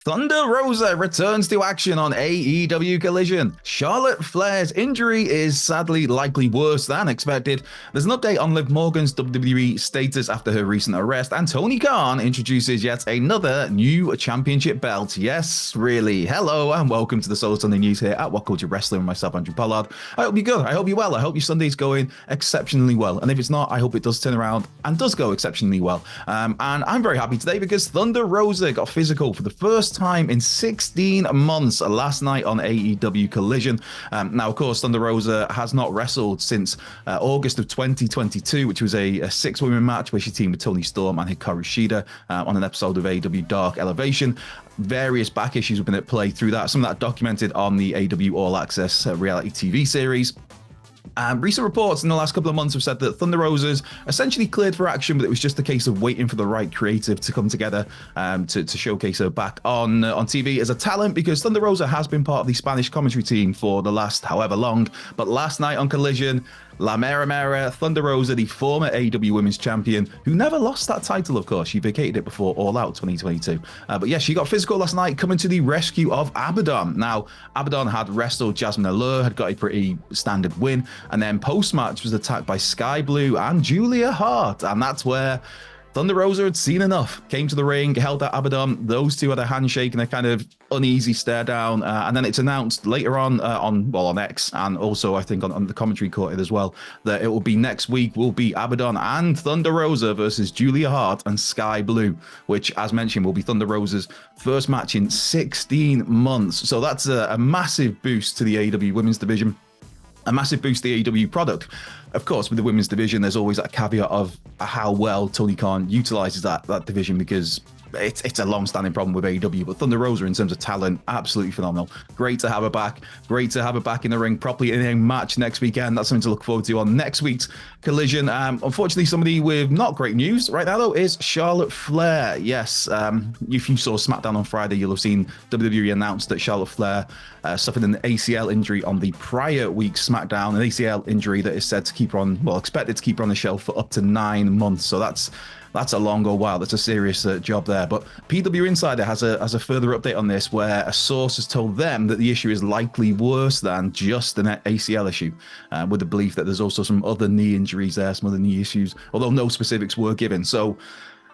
Thunder Rosa returns to action on AEW Collision. Charlotte Flair's injury is sadly likely worse than expected. There's an update on Liv Morgan's WWE status after her recent arrest, and Tony Khan introduces yet another new championship belt. Yes, really. Hello, and welcome to the Solo Sunday News here at What Culture Wrestling with myself, Andrew Pollard. I hope you're good. I hope you're well. I hope your Sunday's going exceptionally well. And if it's not, I hope it does turn around and does go exceptionally well. And I'm very happy today because Thunder Rosa got physical for the first time in 16 months last night on AEW Collision. Now, of course, Thunder Rosa has not wrestled since August of 2022, which was a six-woman match where she teamed with Toni Storm and Hikaru Shida on an episode of AEW Dark Elevation. Various back issues have been at play through that, some of that documented on the AEW All Access reality TV series. Recent reports in the last couple of months have said that Thunder Rosa's essentially cleared for action, but it was just a case of waiting for the right creative to come together to showcase her back on TV as a talent, because Thunder Rosa has been part of the Spanish commentary team for the last however long. But last night on Collision, La Mera Mera, Thunder Rosa, the former AEW Women's Champion, who never lost that title, of course. She vacated it before All Out 2022. But yeah, she got physical last night, coming to the rescue of Abaddon. Now, Abaddon had wrestled Jasmine Allure, had got a pretty standard win, and then post-match was attacked by Sky Blue and Julia Hart, and that's where Thunder Rosa had seen enough, came to the ring, held out Abaddon. Those two had a handshake and a kind of uneasy stare down. And then it's announced later on X, and also I think on the commentary court as well, that it will be next week will be Abaddon and Thunder Rosa versus Julia Hart and Sky Blue, which, as mentioned, will be Thunder Rosa's first match in 16 months. So that's a massive boost to the AEW women's division. A massive boost to the AEW product. Of course, with the women's division, there's always that caveat of how well Tony Khan utilizes that division, because it's a long-standing problem with AEW. But Thunder Rosa, in terms of talent, absolutely phenomenal. Great to have her back. Great to have her back in the ring properly in a match next weekend. That's something to look forward to on next week's Collision. Unfortunately, somebody with not great news right now, though, is Charlotte Flair. Yes, if you saw SmackDown on Friday, you'll have seen WWE announce that Charlotte Flair suffered an ACL injury on the prior week's SmackDown, an ACL injury that is said to keep her on, expected to keep her on the shelf for up to 9 months. So that's a long old while. That's a serious job there. But PW Insider has a further update on this, where a source has told them that the issue is likely worse than just an ACL issue, with the belief that there's also some other knee injuries there, some other knee issues, although no specifics were given. So,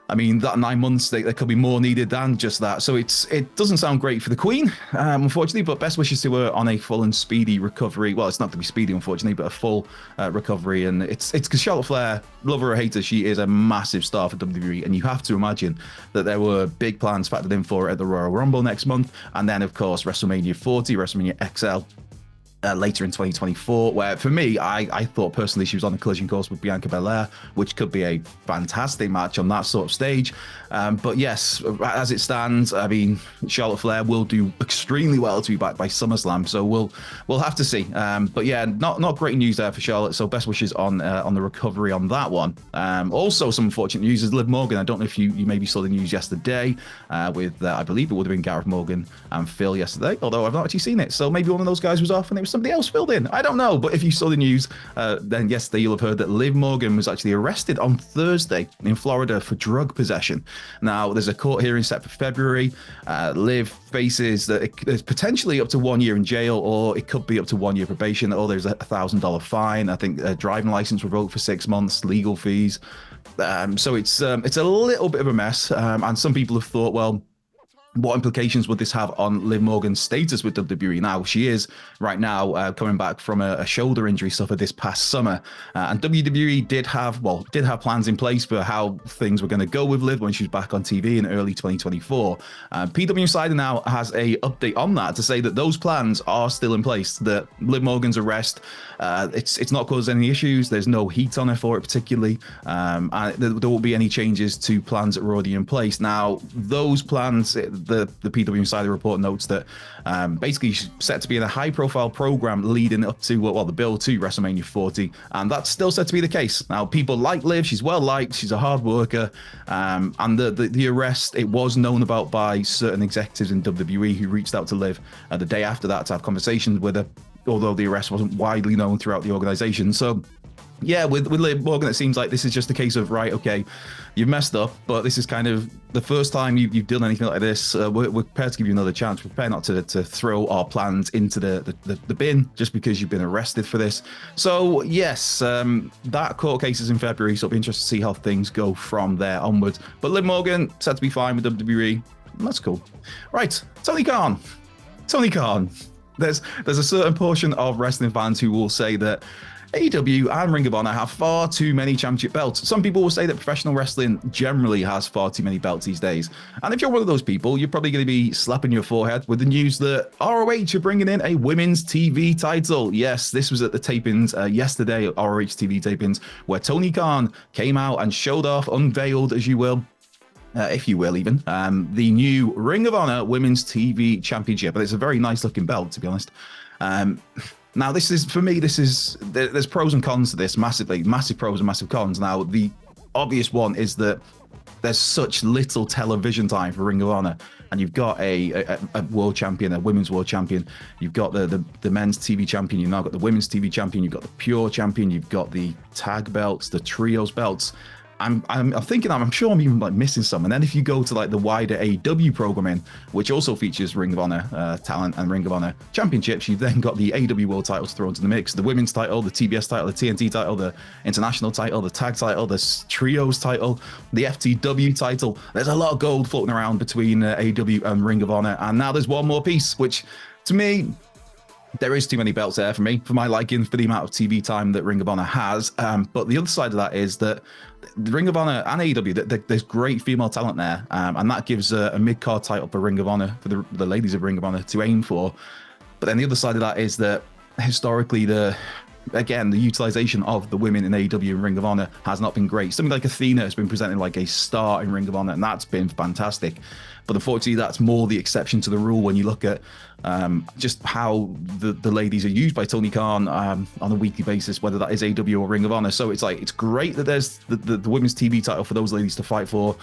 I mean, that 9 months, there could be more needed than just that. So it doesn't sound great for the Queen, unfortunately, but best wishes to her on a full and speedy recovery. Well, it's not to be speedy, unfortunately, but a full recovery. And it's because Charlotte Flair, love her or hate her, she is a massive star for WWE. And you have to imagine that there were big plans factored in for her at the Royal Rumble next month. And then, of course, WrestleMania 40, WrestleMania XL. Later in 2024, where for me, I thought personally she was on a collision course with Bianca Belair, which could be a fantastic match on that sort of stage. But yes, as it stands, I mean, Charlotte Flair will do extremely well to be back by SummerSlam, so we'll have to see. But yeah, not great news there for Charlotte. So best wishes on the recovery on that one. Also, some unfortunate news is Liv Morgan. I don't know if you maybe saw the news yesterday with I believe it would have been Gareth Morgan and Phil yesterday, although I've not actually seen it. So maybe one of those guys was off and it was somebody else filled in. I don't know. But if you saw the news, then yesterday you'll have heard that Liv Morgan was actually arrested on Thursday in Florida for drug possession. Now, there's a court hearing set for February. Liv faces that there's potentially up to 1 year in jail, or it could be up to 1 year probation, or there's a $1,000 fine. I think a driving license revoked for 6 months, legal fees. So it's a little bit of a mess. And some people have thought, well, what implications would this have on Liv Morgan's status with WWE? Now, she is right now coming back from a shoulder injury suffered this past summer, and WWE did have plans in place for how things were going to go with Liv when she was back on TV in early 2024. PW Insider now has a update on that to say that those plans are still in place. That Liv Morgan's arrest, it's not caused any issues. There's no heat on her for it particularly, and there won't be any changes to plans that were already in place. Now, those plans, the PW Insider report notes that basically she's set to be in a high-profile program leading up to the build to WrestleMania 40, and that's still set to be the case. Now, people like Liv; she's well liked, she's a hard worker, and the arrest, it was known about by certain executives in WWE who reached out to Liv the day after that to have conversations with her, although the arrest wasn't widely known throughout the organization. So Yeah, with Liv Morgan, it seems like this is just a case of, right, okay, you've messed up, but this is kind of the first time you've done anything like this. We're prepared to give you another chance. We're prepared not to throw our plans into the bin just because you've been arrested for this. So, yes, that court case is in February, so it'll be interesting to see how things go from there onwards. But Liv Morgan, said to be fine with WWE. That's cool. Right, Tony Khan. Tony Khan. There's a certain portion of wrestling fans who will say that AEW and Ring of Honor have far too many championship belts. Some people will say that professional wrestling generally has far too many belts these days. And if you're one of those people, you're probably going to be slapping your forehead with the news that ROH are bringing in a women's TV title. Yes, this was at the tapings yesterday, ROH TV tapings, where Tony Khan came out and showed off, unveiled, as you will, if you will even, the new Ring of Honor Women's TV Championship. And it's a very nice looking belt, to be honest. Now, this is, for me, there's pros and cons to this massively, massive pros and massive cons. Now, the obvious one is that there's such little television time for Ring of Honor, and you've got a world champion, a women's world champion. You've got the men's TV champion. You've now got the women's TV champion. You've got the pure champion. You've got the tag belts, the trios belts. I'm thinking, I'm sure I'm even like missing some. And then if you go to like the wider AEW programming, which also features Ring of Honor talent and Ring of Honor championships, you've then got the AEW World titles thrown into the mix: the women's title, the TBS title, the TNT title, the international title, the tag title, the trios title, the FTW title. There's a lot of gold floating around between AEW and Ring of Honor, and now there's one more piece, which to me, there is too many belts there for me, for my liking, for the amount of TV time that Ring of Honor has. But the other side of that is that the Ring of Honor and AEW, there's great female talent there, and that gives a mid-card title for Ring of Honor, for the ladies of Ring of Honor to aim for. But then the other side of that is that historically, the utilization of the women in AEW and Ring of Honor has not been great. Something like Athena has been presented like a star in Ring of Honor, and that's been fantastic. But unfortunately, that's more the exception to the rule when you look at just how the ladies are used by Tony Khan on a weekly basis, whether that is AEW or Ring of Honor. So it's like, it's great that there's the women's TV title for those ladies to fight for.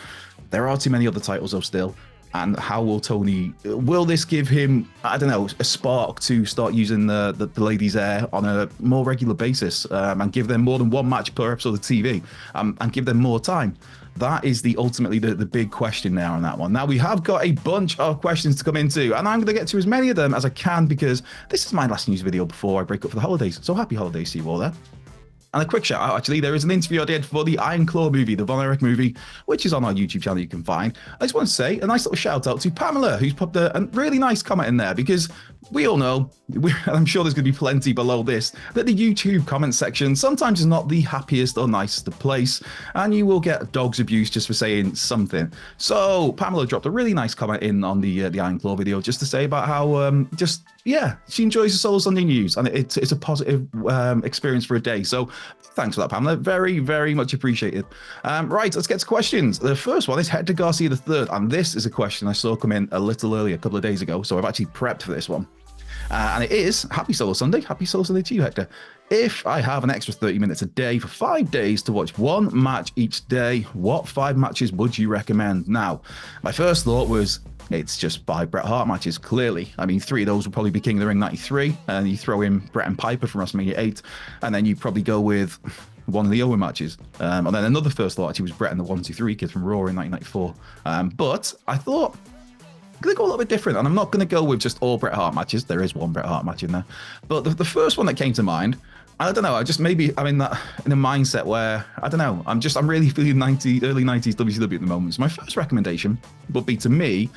There are too many other titles though still. And how will this give him, I don't know, a spark to start using the ladies there on a more regular basis, and give them more than one match per episode of TV, and give them more time? That is ultimately the big question now on that one. Now, we have got a bunch of questions to come into, and I'm going to get to as many of them as I can, because this is my last news video before I break up for the holidays. So happy holidays to you all there. And a quick shout out, actually, there is an interview I did for the Iron Claw movie, the Von Erich movie, which is on our YouTube channel you can find. I just want to say a nice little shout out to Pamela, who's popped a really nice comment in there, because we all know, I'm sure there's going to be plenty below this, that the YouTube comment section sometimes is not the happiest or nicest of place, and you will get dogs abuse just for saying something. So Pamela dropped a really nice comment in on the Iron Claw video, just to say about how she enjoys the Solo Sunday news, and it's a positive experience for a day. So thanks for that, Pamela. Very, very much appreciated. Right, let's get to questions. The first one is Hector Garcia III, and this is a question I saw come in a little early, a couple of days ago, so I've actually prepped for this one. And it is, happy Solo Sunday. Happy Solo Sunday to you, Hector. If I have an extra 30 minutes a day for 5 days to watch one match each day, what 5 matches would you recommend? Now, my first thought was, it's just 5 Bret Hart matches, clearly. I mean, 3 of those would probably be King of the Ring 93, and you throw in Bret and Piper from WrestleMania 8, and then you probably go with one of the Owen matches. And then another first thought actually was Bret and the 1-2-3 Kid from Raw in 1994. But I thought, I'm going to go a little bit different, and I'm not going to go with just all Bret Hart matches. There is one Bret Hart match in there. But the first one that came to mind, I don't know, I'm in a mindset where, I don't know, I'm really feeling early 90s WCW at the moment. So my first recommendation would be, to me,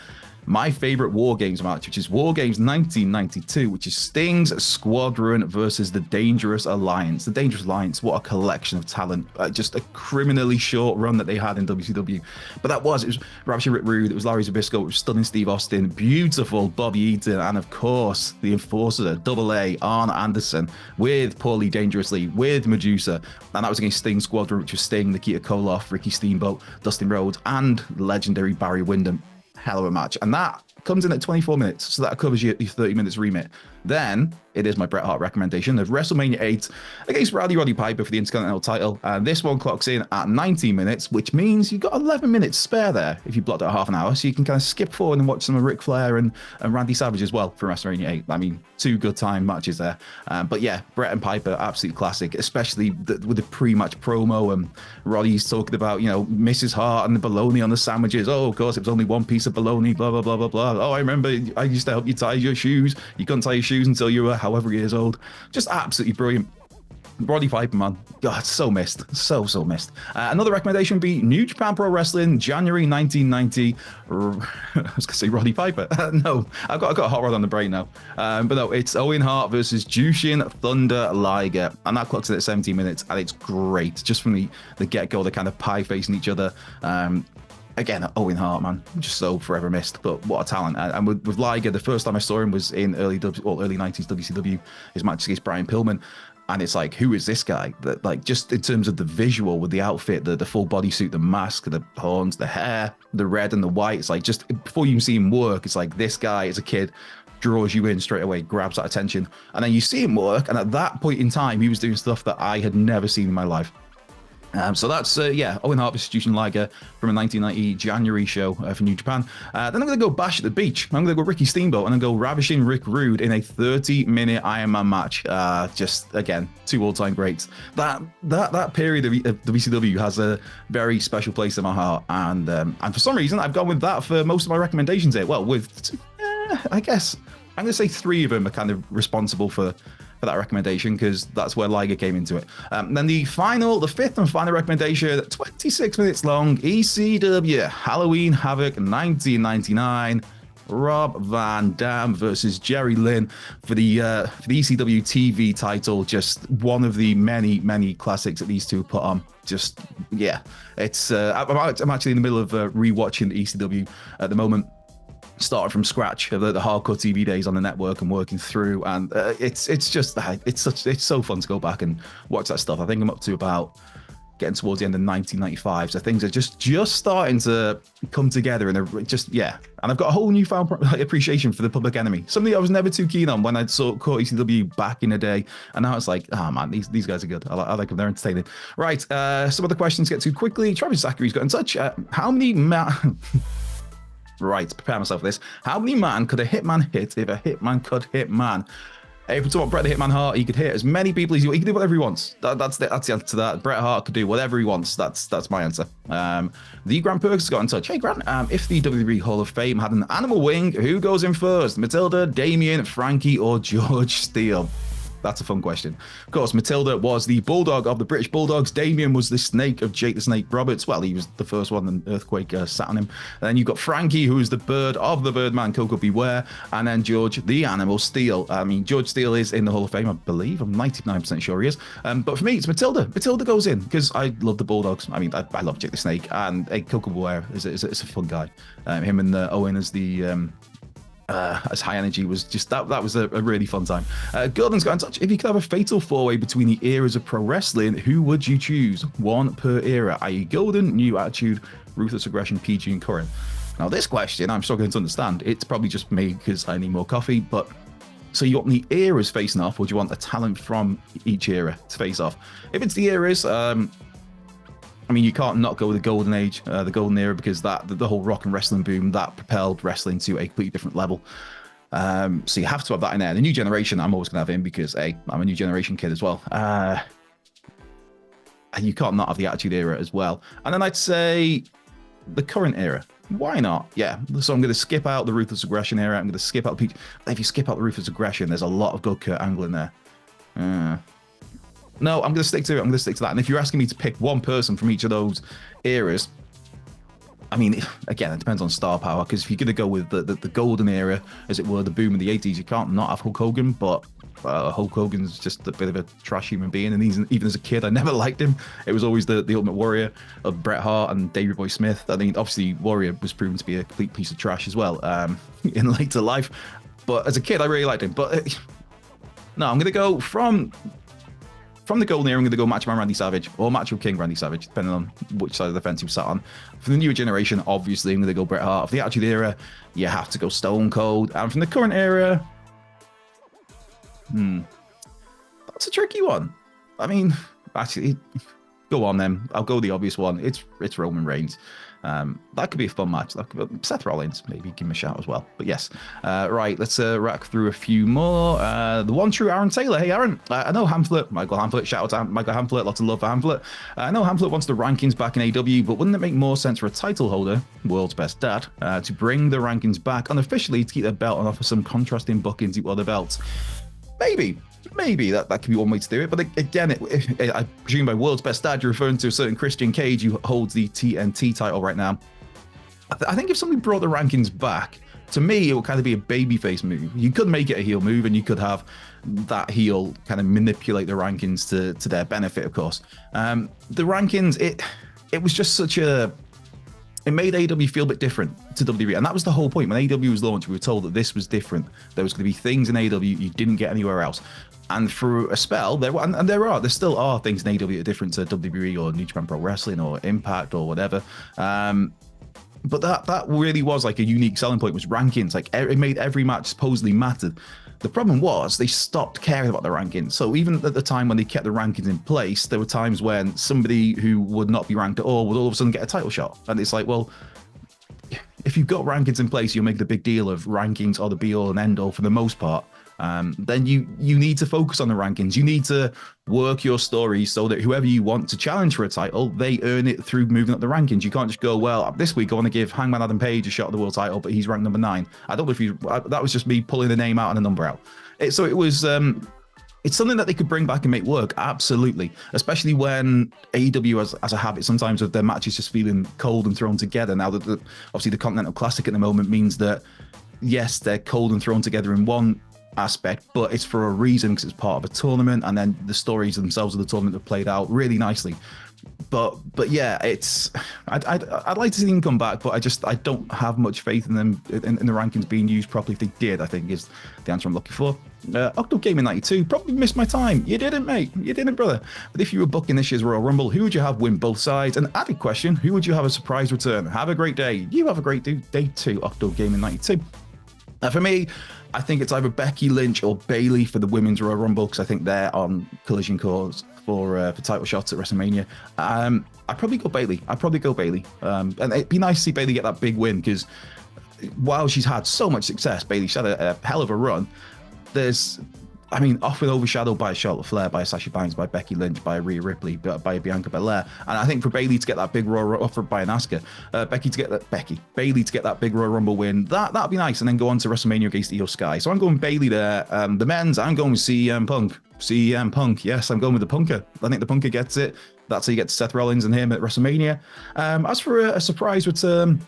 my favorite War Games match, which is War Games 1992, which is Sting's Squadron versus the Dangerous Alliance. The Dangerous Alliance, what a collection of talent. Just a criminally short run that they had in WCW. But it was Ravishing Rick Rude, it was Larry Zbyszko, it was Stunning Steve Austin, beautiful Bobby Eaton, and of course, the Enforcer, Double A, Arn Anderson, with Paulie Dangerously, with Medusa. And that was against Sting's Squadron, which was Sting, Nikita Koloff, Ricky Steamboat, Dustin Rhodes, and legendary Barry Windham. Hell of a match. And that comes in at 24 minutes, so that covers your 30 minutes remit. Then it is my Bret Hart recommendation of WrestleMania 8 against Roddy Piper for the Intercontinental title. And this one clocks in at 19 minutes, which means you've got 11 minutes spare there if you blocked out half an hour. So you can kind of skip forward and watch some of Ric Flair and Randy Savage as well for WrestleMania 8. I mean, 2 good time matches there. But yeah, Bret and Piper, absolute classic, especially with the pre-match promo. And Roddy's talking about, Mrs. Hart and the bologna on the sandwiches. Oh, of course, it was only one piece of bologna, blah, blah, blah, blah, blah. Oh, I remember I used to help you tie your shoes. You couldn't tie your shoes until you were however years old. Just absolutely brilliant. Roddy Piper, man. God, so missed. So missed. Another recommendation would be New Japan Pro Wrestling, January 1990. I was going to say Roddy Piper. No, I've got a hot rod on the brain now. But no, it's Owen Hart versus Jushin Thunder Liger. And that clocks in at 17 minutes. And it's great. Just from the get-go, they're kind of pie-facing each other. Again, Owen Hart, man, just so forever missed, but what a talent. And with Liger, the first time I saw him was in early 90s WCW, his match against Brian Pillman. And it's like, who is this guy? That, like, just in terms of the visual with the outfit, the full bodysuit, the mask, the horns, the hair, the red and the white. It's like, just before you even see him work, it's like, this guy is a kid, draws you in straight away, grabs that attention. And then you see him work. And at that point in time, he was doing stuff that I had never seen in my life. So that's, Owen Hart versus Jushin Liger from a 1990 January show for New Japan. Then I'm going to go Bash at the Beach. I'm going to go Ricky Steamboat and then go Ravishing Rick Rude in a 30-minute Iron Man match. Just, again, 2 all-time greats. That period of WCW has a very special place in my heart. And for some reason, I've gone with that for most of my recommendations here. Well, I guess, I'm going to say 3 of them are kind of responsible for that recommendation, because that's where Liger came into it. Then the 5th and final recommendation, 26 minutes long, ECW Halloween Havoc 1999, Rob Van Dam versus Jerry Lynn for the ECW TV title. Just one of the many classics that these two put on. Just, yeah, it's I'm actually in the middle of rewatching the ECW at the moment. Started from scratch of the hardcore TV days on the network and working through, and it's so fun to go back and watch that stuff. I think I'm up to about getting towards the end of 1995, so things are just starting to come together, and and I've got a whole newfound appreciation for the Public Enemy, something I was never too keen on when I caught ECW back in the day, and now it's like, man, these guys are good. I like them, they're entertaining. Right, some other questions to get to quickly. Travis Zachary's got in touch. How many Right, prepare myself for this. How many man could a hitman hit if a hitman could hit man? If we talk about Bret the Hitman Hart, he could hit as many people as he can do whatever he wants. That's the answer to that. Bret Hart could do whatever he wants. That's my answer. The Grant Perks got in touch. Hey Grant, if the WWE Hall of Fame had an animal wing, who goes in first? Matilda, Damien, Frankie, or George Steele? That's a fun question. Of course, Matilda was the bulldog of the British Bulldogs. Damien was the snake of Jake the Snake Roberts. Well, he was the first one, and Earthquake sat on him. And then you've got Frankie, who is the bird of the Birdman, Coco Beware. And then George, the animal, Steele. I mean, George Steele is in the Hall of Fame, I believe. I'm 99% sure he is. But for me, it's Matilda. Matilda goes in because I love the Bulldogs. I mean, I love Jake the Snake. And Coco Beware is a fun guy. Him and Owen as the... as high energy was just that was a really fun time. Gordon's got in touch. If you could have a fatal 4-way between the eras of pro wrestling, who would you choose? One per era, i.e. Golden, New Attitude, Ruthless Aggression, PG, and Current. Now this question I'm struggling to understand. It's probably just me because I need more coffee, but so you want the eras facing off, or do you want a talent from each era to face off? If it's the eras, I mean, you can't not go with the golden age, the golden era, because the whole rock and wrestling boom, that propelled wrestling to a completely different level. So you have to have that in there. The new generation, I'm always going to have in because, I'm a new generation kid as well. You can't not have the Attitude Era as well. And then I'd say the current era. Why not? Yeah. So I'm going to skip out the Ruthless Aggression era. I'm going to skip out if you skip out the Ruthless Aggression, there's a lot of good Kurt Angle in there. No, I'm going to stick to it. I'm going to stick to that. And if you're asking me to pick one person from each of those eras, I mean, again, it depends on star power, because if you're going to go with the golden era, as it were, the boom of the 80s, you can't not have Hulk Hogan, but Hulk Hogan's just a bit of a trash human being, and even as a kid, I never liked him. It was always the Ultimate Warrior of Bret Hart and Davey Boy Smith. I mean, obviously, Warrior was proven to be a complete piece of trash as well in later life, but as a kid, I really liked him. But no, I'm going to go from the golden era. I'm going to go Macho Man Randy Savage or Macho King Randy Savage, depending on which side of the fence you sat on. For the newer generation, obviously, I'm going to go Bret Hart. For the Attitude Era, you have to go Stone Cold. And from the current era, That's a tricky one. I mean, actually, go on then. I'll go the obvious one. It's Roman Reigns. That could be a fun match. Seth Rollins, maybe give him a shout as well. But yes, right. Let's rack through a few more. The one true Aaron Taylor. Hey, Aaron. I know Michael Hamflet. Shout out to Michael Hamflet. Lots of love for Hamflet. I know Hamflet wants the rankings back in AW, but wouldn't it make more sense for a title holder, world's best dad, to bring the rankings back unofficially to keep their belt and offer some contrasting bookings to other belts? Maybe that could be one way to do it. But again, I presume by world's best dad, you're referring to a certain Christian Cage who holds the TNT title right now. I think if somebody brought the rankings back, to me, it would kind of be a babyface move. You could make it a heel move, and you could have that heel kind of manipulate the rankings to their benefit, of course. The rankings, it was just such a... It made AEW feel a bit different to WWE, and that was the whole point. When AEW was launched, we were told that this was different. There was going to be things in AEW you didn't get anywhere else. And for a spell, there still are things in AEW that are different to WWE or New Japan Pro Wrestling or Impact or whatever. But that really was like a unique selling point, was rankings. Like, it made every match supposedly mattered. The problem was they stopped caring about the rankings. So even at the time when they kept the rankings in place, there were times when somebody who would not be ranked at all would all of a sudden get a title shot. And it's like, well, if you've got rankings in place, you'll make the big deal of rankings are the be all and end all for the most part. Then you need to focus on the rankings. You need to work your story so that whoever you want to challenge for a title, they earn it through moving up the rankings. You can't just go, well, this week I want to give Hangman Adam Page a shot at the world title, but he's ranked number 9. I don't know if that was just me pulling a name out and a number out. So it was... It's something that they could bring back and make work, absolutely. Especially when AEW has a habit sometimes of their matches just feeling cold and thrown together. Now that obviously the Continental Classic at the moment means that, yes, they're cold and thrown together in one aspect, but it's for a reason, because it's part of a tournament, and then the stories themselves of the tournament have played out really nicely. But yeah, I'd like to see them come back, but I don't have much faith in them in the rankings being used properly. If they did, I think is the answer I'm looking for. Octo Gaming 92 probably missed my time. You didn't, mate. You didn't, brother. But if you were booking this year's Royal Rumble, who would you have win both sides? An added question: who would you have a surprise return? Have a great day. You have a great day too, Octo Gaming 92. For me, I think it's either Becky Lynch or Bayley for the Women's Royal Rumble, because I think they're on collision course for title shots at WrestleMania. I'd probably go Bayley. And it'd be nice to see Bayley get that big win, because while she's had so much success, Bayley's had a hell of a run. Often overshadowed by Charlotte Flair, by Sasha Banks, by Becky Lynch, by Rhea Ripley, by Bianca Belair. And I think for Bayley to get that big Royal offered by Asuka, Bayley to get that big Royal Rumble win, that'd be nice, and then go on to WrestleMania against Io Sky. So I'm going Bayley there. The men's, I'm going with CM Punk. CM Punk, yes, I'm going with the Punker. I think the Punker gets it. That's how you get to Seth Rollins and him at WrestleMania. As for a surprise return,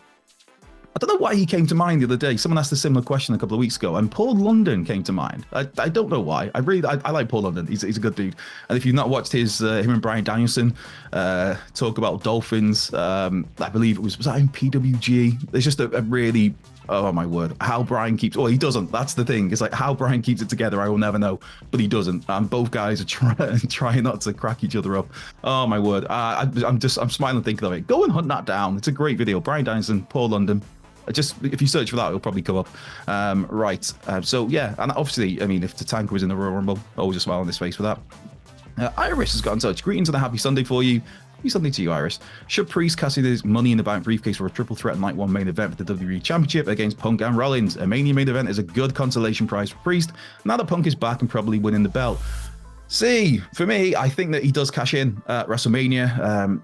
I don't know why he came to mind the other day. Someone asked a similar question a couple of weeks ago, and Paul London came to mind. I don't know why. I like Paul London. He's a good dude. And if you've not watched his him and Bryan Danielson talk about Dolphins, I believe was that in PWG? There's just a really, oh my word, how Bryan keeps. Well, he doesn't. That's the thing. It's like how Bryan keeps it together. I will never know, but he doesn't. And both guys are trying not to crack each other up. Oh my word. I'm smiling thinking of it. Go and hunt that down. It's a great video. Bryan Danielson, Paul London. Just if you search for that, it'll probably come up. So yeah, and obviously, I mean, if Tatanka was in the Royal Rumble, always a smile on his face for that. Iris has got in touch. Greetings and a happy Sunday for you. Happy Sunday to you, Iris. Should Priest cash in his Money in the Bank briefcase for a triple threat night 1 main event for the WWE Championship against Punk and Rollins? A Mania main event is a good consolation prize for Priest now that Punk is back and probably winning the belt. See, for me, I think that he does cash in at WrestleMania.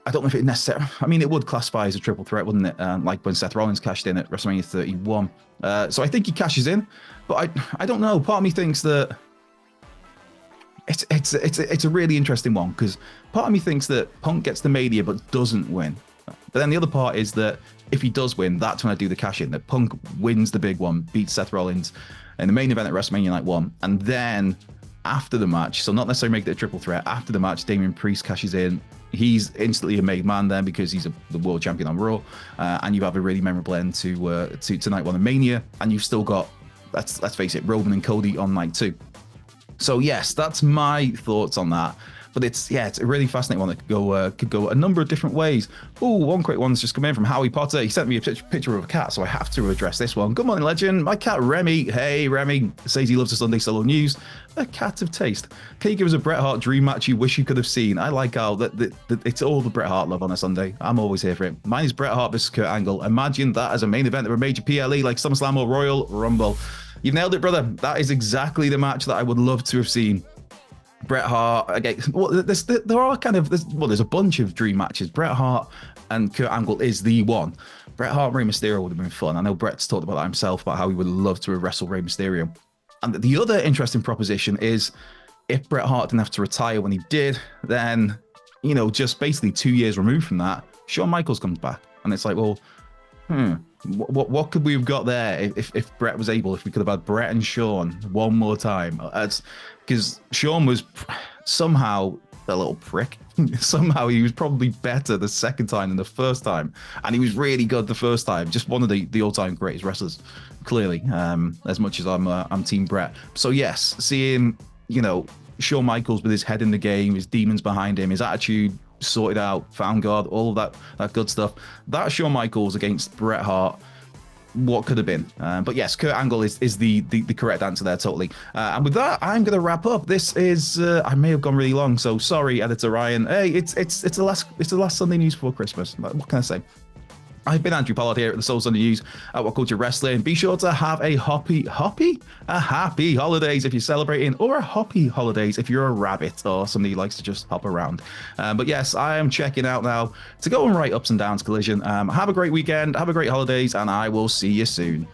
I don't know if it necessarily... I mean, it would classify as a triple threat, wouldn't it? Like when Seth Rollins cashed in at WrestleMania 31. So I think he cashes in, but I don't know. Part of me thinks that it's a really interesting one, because part of me thinks that Punk gets the Mania but doesn't win. But then the other part is that if he does win, that's when I do the cash in. That Punk wins the big one, beats Seth Rollins in the main event at WrestleMania Night 1, and then after the match, so not necessarily make it a triple threat, after the match, Damian Priest cashes in. He's instantly a made man then, because he's the world champion on Raw, and you have a really memorable end to Night 1 of Mania, and you've still got, let's face it, Roman and Cody on Night 2. So yes, that's my thoughts on that. But it's a really fascinating one that could go a number of different ways. Oh, one quick one's just come in from Howie Potter. He sent me a picture of a cat, so I have to address this one. Good morning, legend. My cat Remy. Hey, Remy says he loves the Sunday Solo News. A cat of taste. Can you give us a Bret Hart dream match you wish you could have seen? I like how that it's all the Bret Hart love on a Sunday. I'm always here for it. Mine is Bret Hart versus Kurt Angle. Imagine that as a main event of a major PLE like SummerSlam or Royal Rumble. You've nailed it, brother. That is exactly the match that I would love to have seen. Bret Hart against, well, there's a bunch of dream matches. Bret Hart and Kurt Angle is the one. Bret Hart and Rey Mysterio would have been fun. I know Bret's talked about that himself, about how he would love to have wrestled Rey Mysterio. And the other interesting proposition is if Bret Hart didn't have to retire when he did, then, just basically 2 years removed from that, Shawn Michaels comes back. And it's like, well, what could we have got there if Bret was able, if we could have had Bret and Shawn one more time? Because Shawn was somehow a little prick. Somehow he was probably better the second time than the first time. And he was really good the first time. Just one of the all-time greatest wrestlers, clearly, as much as I'm Team Bret. So yes, seeing, Shawn Michaels with his head in the game, his demons behind him, his attitude sorted out, found God, all of that good stuff. That Shawn Michaels against Bret Hart, what could have been. But yes, Kurt Angle is the correct answer there, totally. And with that, I'm going to wrap up. This is I may have gone really long, so sorry, editor Ryan. Hey, it's the last Sunday news before Christmas. What can I say? I've been Andrew Pollard here at the Soul Sunday News at What Culture Wrestling. Be sure to have a happy holidays if you're celebrating, or a hoppy holidays if you're a rabbit or somebody who likes to just hop around. But yes, I am checking out now to go and write Ups and Downs Collision. Have a great weekend, have a great holidays, and I will see you soon.